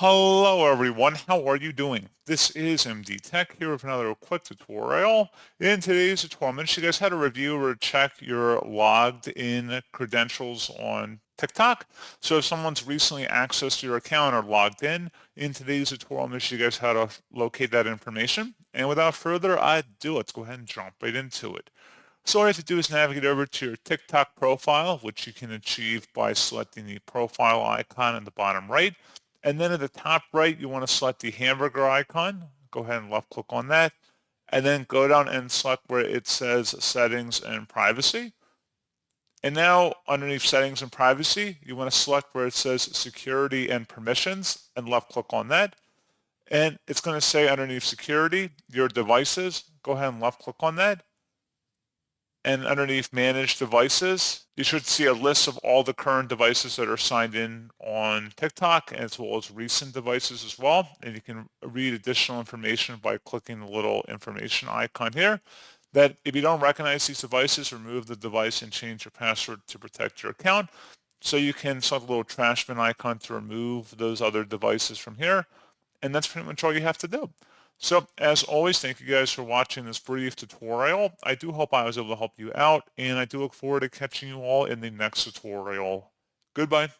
Hello everyone, how are you doing? This is MD Tech here with another quick tutorial. In today's tutorial, I'm going to show you guys how to review or check your logged in credentials on TikTok. So if someone's recently accessed your account or logged in today's tutorial, I'm going to show you guys how to locate that information. And without further ado, let's go ahead and jump right into it. So all you have to do is navigate over to your TikTok profile, which you can achieve by selecting the profile icon in the bottom right. And then at the top right, you want to select the hamburger icon. Go ahead and left click on that. And then go down and select where it says settings and privacy. And now underneath settings and privacy, you want to select where it says security and permissions and left click on that. And it's going to say underneath security, your devices. Go ahead and left click on that. And underneath manage devices, you should see a list of all the current devices that are signed in on TikTok, as well as recent devices as well. And you can read additional information by clicking the little information icon here. That if you don't recognize these devices, remove the device and change your password to protect your account. So you can select the little trash bin icon to remove those other devices from here. And that's pretty much all you have to do. So as always, thank you guys for watching this brief tutorial. I do hope I was able to help you out, and I do look forward to catching you all in the next tutorial. Goodbye.